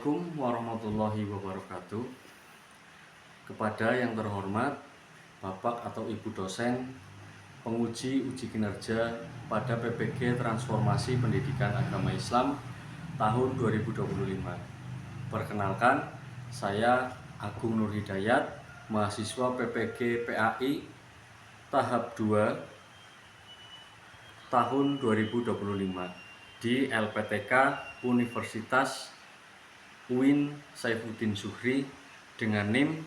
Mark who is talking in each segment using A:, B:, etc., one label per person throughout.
A: Assalamualaikum warahmatullahi wabarakatuh. Kepada yang terhormat Bapak atau Ibu dosen penguji uji kinerja pada PPG Transformasi Pendidikan Agama Islam tahun 2025. Perkenalkan, saya Agung Nur Hidayat, mahasiswa PPG PAI tahap 2 tahun 2025 di LPTK Universitas UIN Saifuddin Zuhri dengan NIM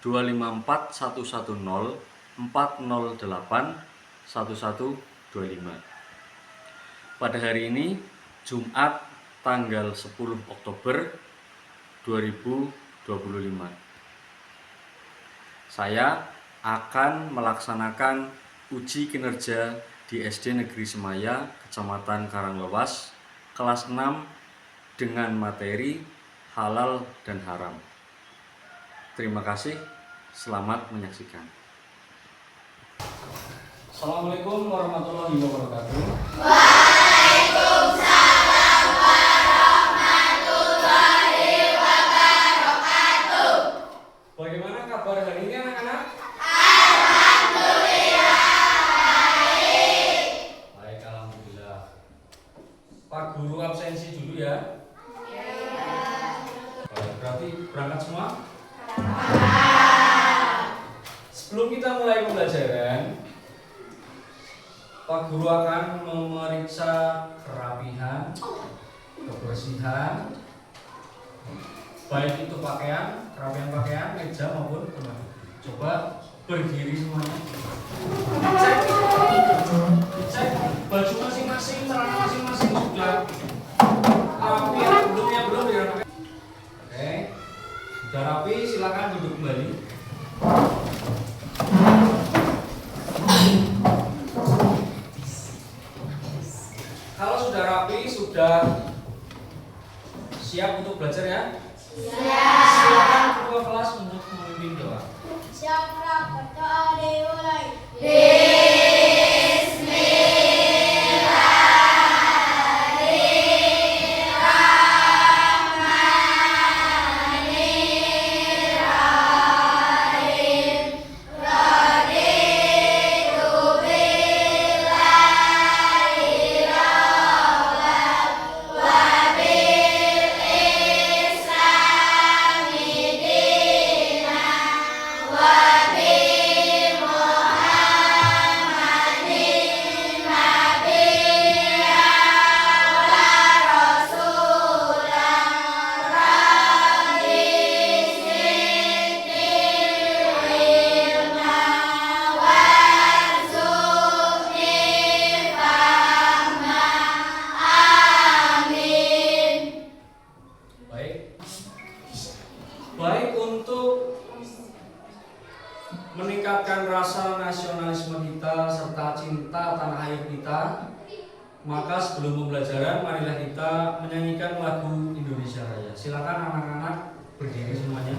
A: 25411084081125. Pada hari ini Jumat tanggal 10 Oktober 2025, saya akan melaksanakan uji kinerja di SD Negeri Semaya, Kecamatan Karanglewas, kelas 6 dengan materi halal dan haram. Terima kasih, selamat menyaksikan. Assalamualaikum warahmatullahi wabarakatuh.
B: Waalaikumsalam warahmatullahi wabarakatuh.
A: Bagaimana kabar hari ini anak-anak?
B: Alhamdulillah baik.
A: Baik, alhamdulillah. Pak Guru absensi dulu ya. Berarti berangkat semua? Sebelum kita mulai pembelajaran, Pak Guru akan memeriksa kerapihan, kebersihan, baik itu pakaian, kerapihan pakaian, meja maupun tempat duduk. Coba berdiri semuanya. Cek baju masing-masing, celana masing-masing sudah rapi atau belum, ya belum dirapikan. Oke, sudah rapi, silakan duduk kembali. Kalau sudah rapi, sudah siap untuk belajar ya?
B: Siap.
A: Silakan ketua kelas untuk memimpin doa.
B: Siap, berdoa dimulai.
A: Baik, untuk meningkatkan rasa nasionalisme kita serta cinta tanah air kita, maka sebelum pembelajaran marilah kita menyanyikan lagu Indonesia Raya. Silakan anak-anak berdiri semuanya.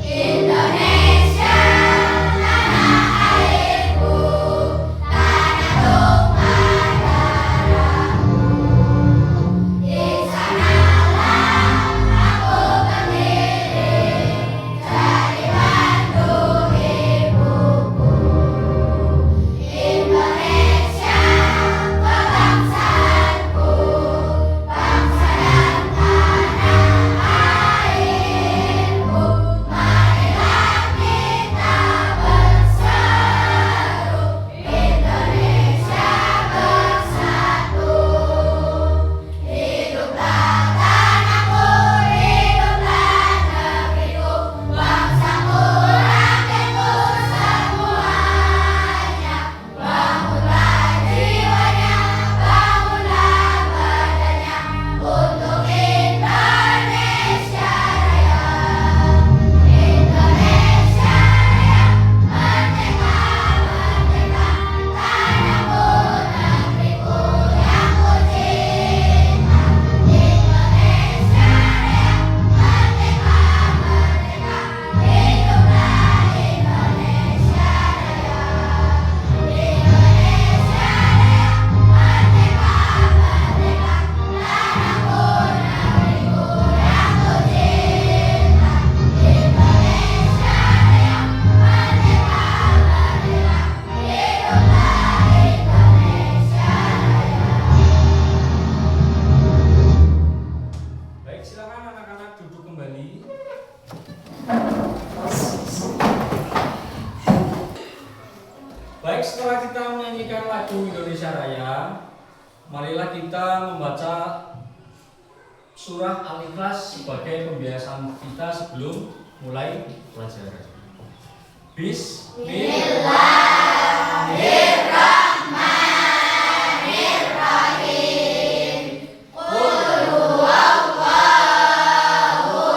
B: Indonesia
A: Baik, setelah kita menyanyikan lagu Indonesia Raya, marilah kita membaca surah Al-Ikhlas sebagai pembiasaan kita sebelum mulai pelajaran.
B: Bismillahirrahmanirrahim. Qul huwallahu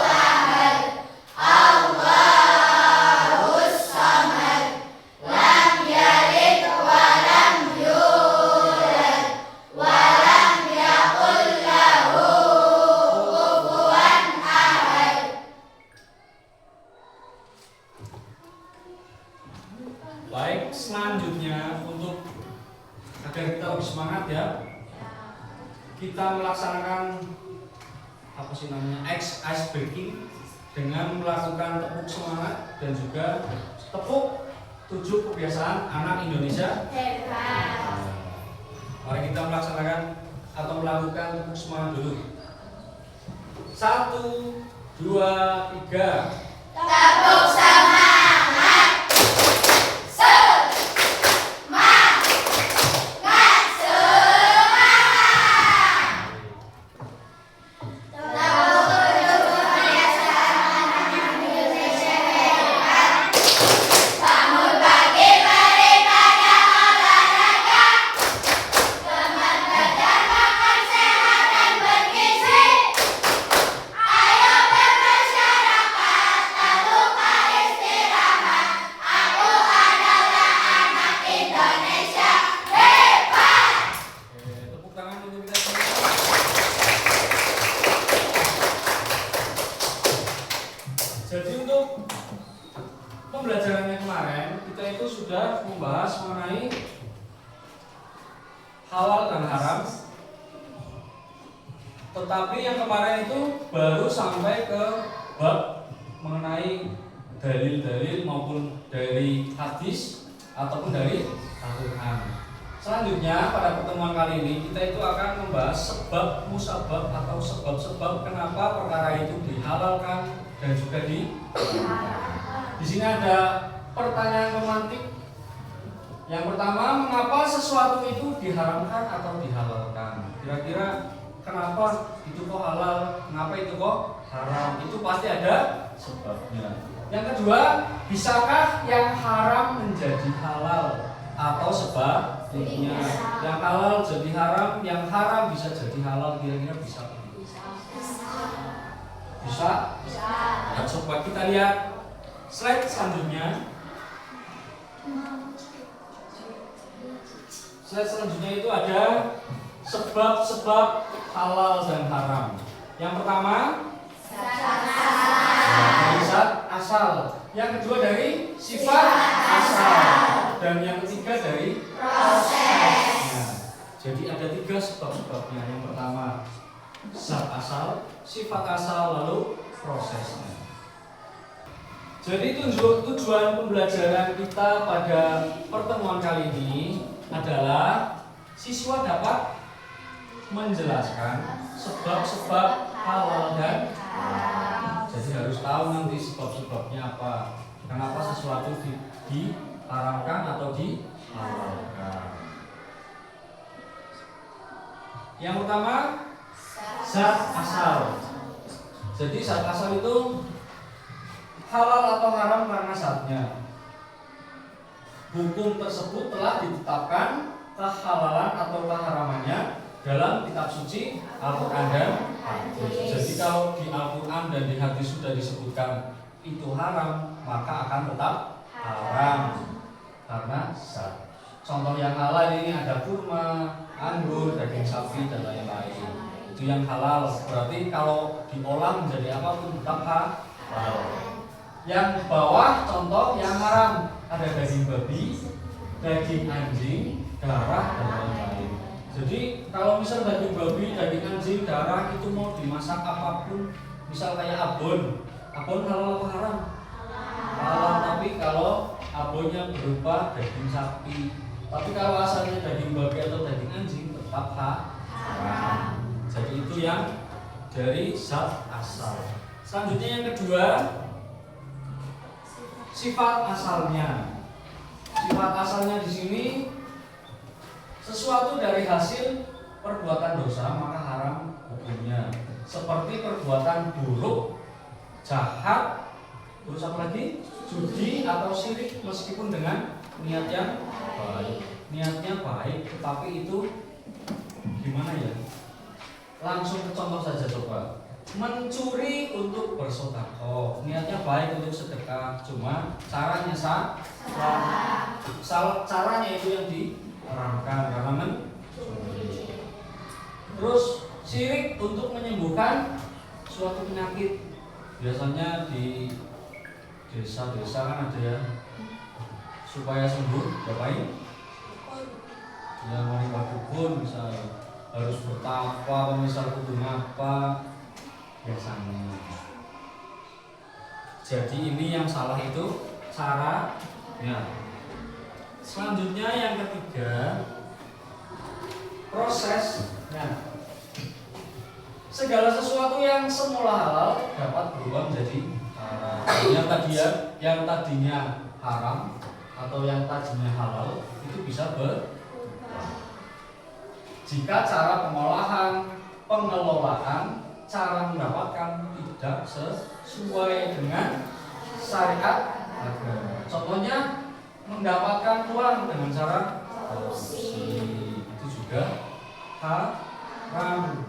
B: ahad, Allahus samad, lam yalid wa lam yulad, wa lam yakul lahu kufuwan ahad.
A: Baik, selanjutnya untuk agar kita lebih semangat ya, kita melaksanakan apa sih namanya ice breaking dengan melakukan tepuk semangat dan juga tepuk 7 kebiasaan anak Indonesia. Mari kita melaksanakan atau melakukan tepuk semangat dulu. 1, 2, 3.
B: Tepuk semangat. Semangat, semangat. Tepuk 7 kebiasaan anak Indonesia hebat. Bangun pagi merdeka dan olahraga. Teman belajar makan sehat dan bergizi. Ayo bermasyarakat, tak lupa istirahat. Aku adalah anak Indonesia hebat.
A: Tepuk tangan untuk kita semua. Jadi untuk pembelajarannya kemarin kita itu sudah membahas mengenai halal dan haram. Tetapi yang kemarin itu baru sampai ke bab mengenai dalil-dalil maupun dari hadis ataupun dari Al-Quran. Selanjutnya pada pertemuan kali ini kita itu akan membahas sebab musabab atau sebab-sebab kenapa perkara itu dihalalkan dan juga diharamkan. Di sini ada pertanyaan romantik. Yang pertama, mengapa sesuatu itu diharamkan atau dihalalkan? Kira-kira kenapa itu kok halal, kenapa itu kok haram? Itu pasti ada sebabnya. Yang kedua, bisakah yang haram menjadi halal atau sebaliknya? Yang halal jadi haram, yang haram bisa jadi halal, kira-kira bisa? Bisa? Nah, coba kita lihat slide selanjutnya. Slide selanjutnya itu ada sebab-sebab halal dan haram. Yang pertama, dari zat asal. Yang kedua dari sifat asal. Dan yang ketiga dari proses. Nah, jadi ada 3 sebab-sebabnya. Yang pertama zat asal, sifat asal, lalu prosesnya. Jadi tujuan pembelajaran kita pada pertemuan kali ini adalah siswa dapat menjelaskan sebab-sebab halal dan haram. Jadi harus tahu nanti sebab-sebabnya apa. Kenapa sesuatu diharamkan atau dihalalkan. Yang pertama, zat asal. Jadi zat asal itu halal atau haram karena zatnya. Hukum tersebut telah ditetapkan kehalalan atau keharamannya dalam kitab suci Al-Quran dan hadis. Jadi kalau di Al-Quran dan di hadis sudah disebutkan itu haram, maka akan tetap haram karena zat. Contoh yang halal ini ada kurma, anggur, daging sapi dan lain-lain. Itu yang halal. Berarti kalau diolah menjadi apapun tetap halal. Yang bawah contoh yang haram, ada daging babi, daging anjing, darah dan lain-lain. Jadi kalau misal daging babi, daging anjing, darah itu mau dimasak apapun, misal kayak abon halal apa haram? Halal. Tapi kalau abonnya berupa daging sapi, tapi kalau asalnya daging babi atau daging anjing tetap haram. Jadi itu yang dari zat asal. Selanjutnya yang kedua, sifat asalnya. Sifat asalnya di sini sesuatu dari hasil perbuatan dosa maka haram hukumnya. Seperti perbuatan buruk, jahat, terus apa lagi? Judi atau syirik meskipun dengan niat yang baik. Niatnya baik, tetapi itu gimana ya? Langsung ke contoh saja coba. Mencuri untuk bersedekah, niatnya baik untuk sedekah, cuma caranya salah, caranya itu yang diharamkan karena mencuri. Terus syirik untuk menyembuhkan suatu penyakit, biasanya di desa-desa kan ada ya, supaya sembuh ngapain? Ya mau dukun misal harus bertapa, misal kudu apa biasanya. Jadi ini yang salah itu caranya. Selanjutnya yang ketiga, prosesnya. Segala sesuatu yang semula halal dapat berubah menjadi haram. Yang tadinya haram atau yang tadinya halal itu bisa berubah jika cara pengolahan, pengelolaan, cara mendapatkan tidak sesuai dengan syariat agama. Contohnya mendapatkan uang dengan cara korupsi, itu juga haram.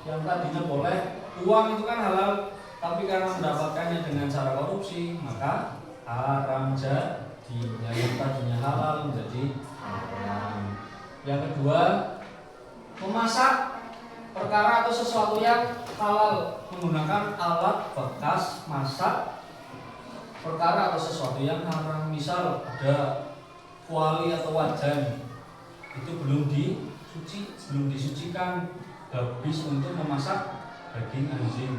A: Yang tadinya boleh, uang itu kan halal, tapi karena mendapatkannya dengan cara korupsi maka haram jadinya. Yang tadinya halal menjadi haram. Yang kedua, memasak perkara atau sesuatu yang halal menggunakan alat bekas masak perkara atau sesuatu yang haram. Misal ada kuali atau wajan itu belum disucikan, habis untuk memasak daging anjing.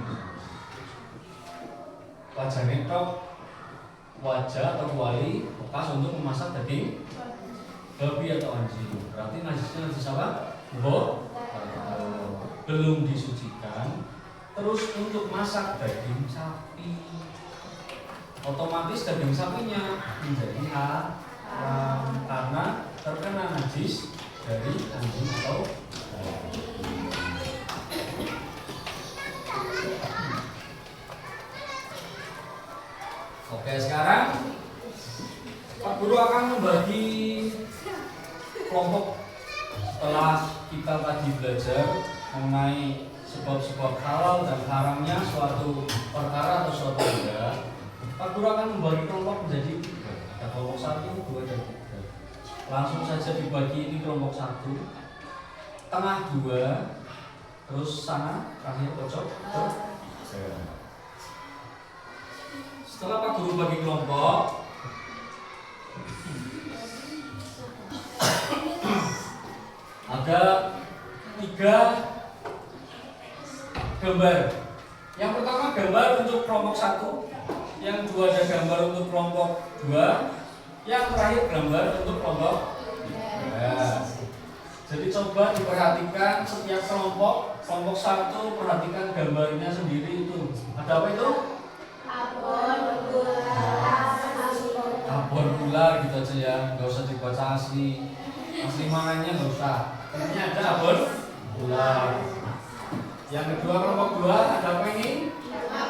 A: Wajan itu wajah atau kuali bekas untuk memasak daging babi atau anjing. Berarti najisnya najis apa? Belum disucikan. Terus untuk masak daging sapi, otomatis daging sapinya menjadi haram karena terkena najis dari anjing atau babi. Oke, sekarang Pak Guru akan membagi kelompok. Setelah kita tadi belajar mengenai sebab-sebab halal dan haramnya suatu perkara atau suatu benda, Pak Guru akan membagi kelompok menjadi 3. Ada kelompok 1, 2, dan 3. Langsung saja dibagi ini kelompok 1, tengah 2, terus sana terakhir pojok 3. Setelah Pak Guru bagi kelompok, ada 3 gambar. Yang pertama gambar untuk kelompok 1, yang 2 ada gambar untuk kelompok 2, yang terakhir gambar untuk kelompok 3. Jadi coba diperhatikan setiap kelompok. Kelompok 1 perhatikan gambarnya sendiri itu. Ada apa itu? Abon ular gitu aja ya, nggak usah dibaca asli mananya, nggak usah. Ini ada abon ular. Yang kedua kelompok 2 ada apa ini?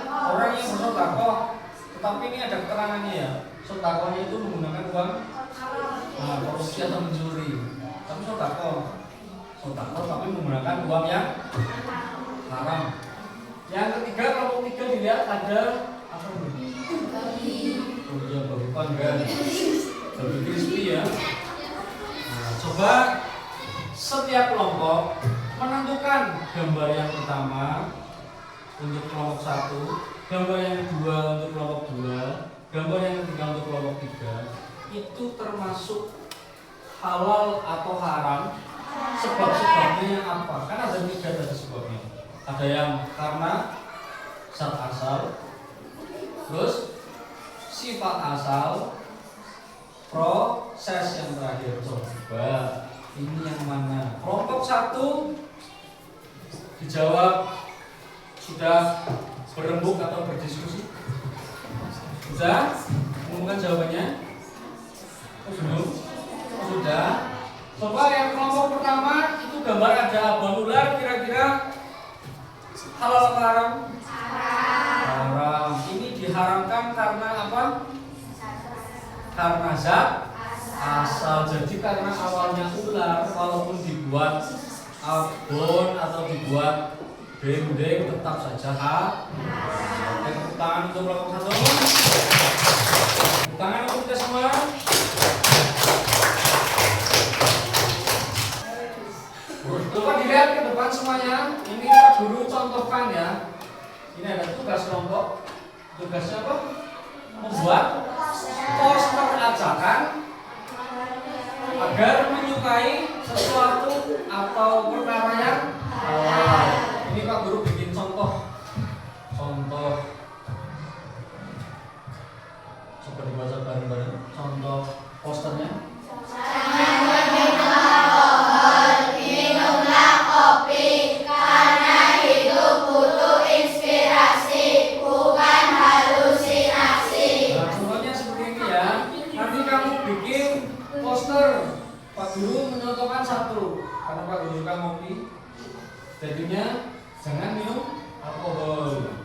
A: Orang yang bersedekah. Tetapi ini ada keterangannya ya. Sedekahnya itu menggunakan uang korupsi atau mencuri. Tapi sedekah tapi menggunakan uang yang haram. Yang ketiga kelompok 3 dilihat ada apa ini? Oh iya, babi panggang, babi crispy ya. Nah, coba setiap kelompok menentukan gambar yang pertama untuk kelompok 1, gambar yang kedua untuk kelompok 2, gambar yang ketiga untuk kelompok 3. Itu termasuk halal atau haram. Sebab-sebabnya apa? Kan ada 3 tadi sebabnya. Ada yang karena zat asal, terus sifat asal, proses yang terakhir. Coba ini yang mana? Kelompok 1 dijawab sudah berembuk atau berdiskusi? Sudah? Umumkan jawabannya? Oh, belum? Oh, sudah? Coba yang kelompok gambar ada abon ular, kira-kira halal atau haram? Haram. Ini diharamkan karena apa? Karena zat asal. Jadi karena awalnya ular, walaupun dibuat abon atau dibuat dendeng tetap saja haram. Tepuk tangan untuk kelompok satu. Tepuk tangan untuk kita semua. Coba dilihat ke depan semuanya. Ini Pak Guru contohkan ya. Ini ada tugas kelompok. Tugasnya apa? Membuat poster ajakan agar menyukai sesuatu atau perkara yang halal. Ini Pak Guru bikin contoh. Coba dibaca bareng-bareng. Contoh posternya.
B: Minumlah kopi karena hidup butuh inspirasi, bukan halusinasi.
A: Nah, contohnya seperti ini ya. Nanti kamu bikin poster. Pak Guru menyontohkan satu. Karena Pak Guru suka ngopi. Jadinya jangan minum alkohol.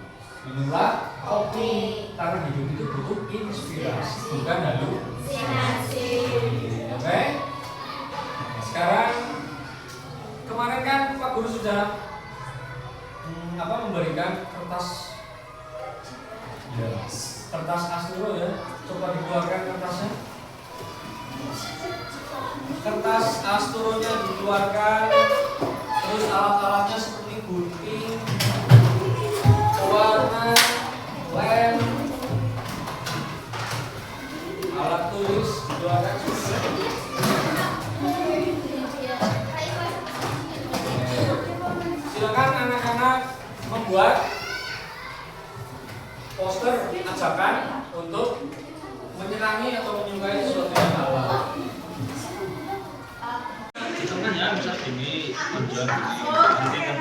A: Minumlah kopi karena hidup itu butuh inspirasi, bukan halusinasi. Oke? Nah, sekarang kemarin kan Pak Guru sudah memberikan kertas kertas astro ya. Coba dikeluarkan kertasnya. Kertas astronya dikeluarkan. Terus alat-alatnya seperti gunting, warna, lem, alat tulis dikeluarkan semua. Silakan anak-anak membuat poster ajakan untuk menyenangi atau menyukai sesuatu yang halal.
C: Itu kan ya bisa gini tujuan nanti kan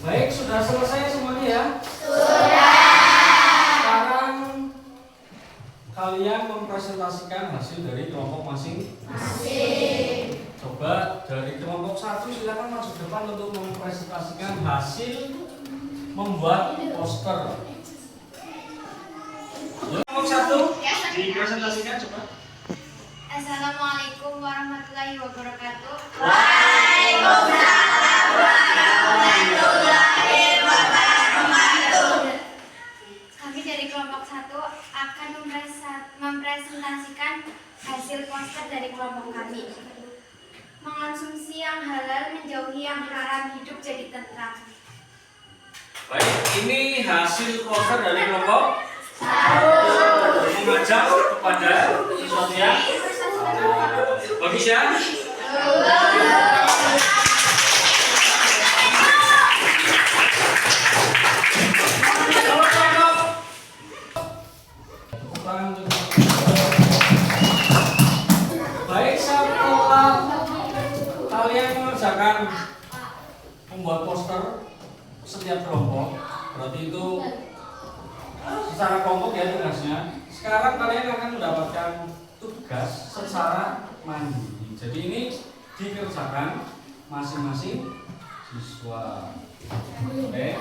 A: Baik, sudah selesai semuanya ya?
B: Sudah.
A: Sekarang kalian mempresentasikan hasil dari kelompok masing-masing. Coba dari kelompok 1 silakan masuk depan untuk mempresentasikan hasil membuat poster. Kelompok 1 dipresentasikan coba.
D: Assalamualaikum warahmatullahi wabarakatuh.
B: Waalaikumsalam warahmatullahi wabarakatuh.
D: Kami dari kelompok 1 akan mempresentasikan hasil poster dari kelompok kami. Mengonsumsi yang halal, menjauhi yang haram, hidup jadi tentram.
A: Baik, ini hasil poster dari kelompok 1. Mengajak kepada sesuatu yang bagus ya. Baik, setelah kalian mengerjakan membuat poster setiap kelompok, berarti itu secara kelompok ya tugasnya. Sekarang kalian akan mendapatkan tugas secara mandiri. Jadi ini dikerjakan masing-masing siswa. Oke.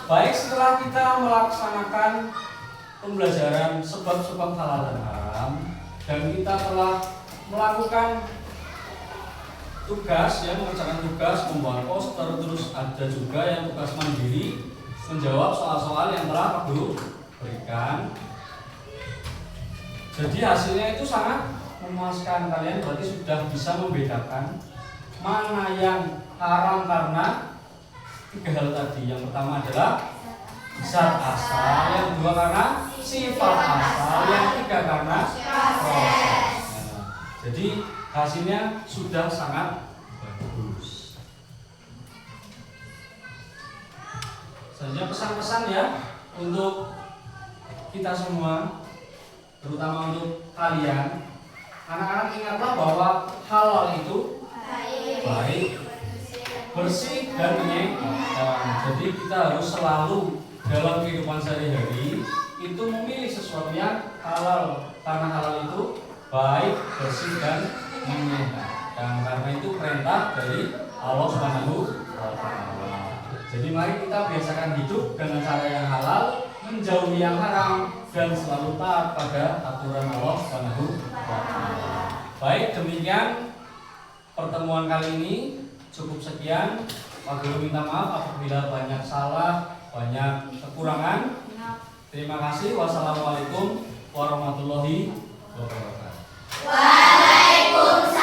A: Baik, setelah kita melaksanakan pembelajaran sebab-sebab halal dan haram dan kita telah melakukan tugas ya, mengerjakan tugas membuat poster, terus ada juga yang tugas mandiri menjawab soal-soal yang telah Pak Guru berikan. Jadi hasilnya itu sangat memuaskan. Kalian berarti sudah bisa membedakan mana yang haram karena 3 hal tadi. Yang pertama adalah zat asal, yang kedua karena sifat asal, yang ketiga karena proses. Nah, jadi hasilnya sudah sangat bagus. Selanjutnya pesan-pesan ya untuk kita semua, terutama untuk kalian. Anak-anak ingatlah bahwa halal itu baik, bersih dan menyenangkan. Jadi kita harus selalu dalam kehidupan sehari-hari itu memilih sesuatu yang halal, karena halal itu baik, bersih dan menyenangkan. Karena itu perintah dari Allah Subhanahu wa Ta'ala. Jadi mari kita biasakan hidup dengan cara yang halal, menjauhi yang haram, dan selalu taat pada aturan Allah Subhanahu wa Ta'ala. Baik, demikian pertemuan kali ini. Cukup sekian. Wabillahi minta maaf apabila banyak salah, banyak kekurangan. Terima kasih. Wassalamualaikum warahmatullahi wabarakatuh.
B: Waalaikumsalam.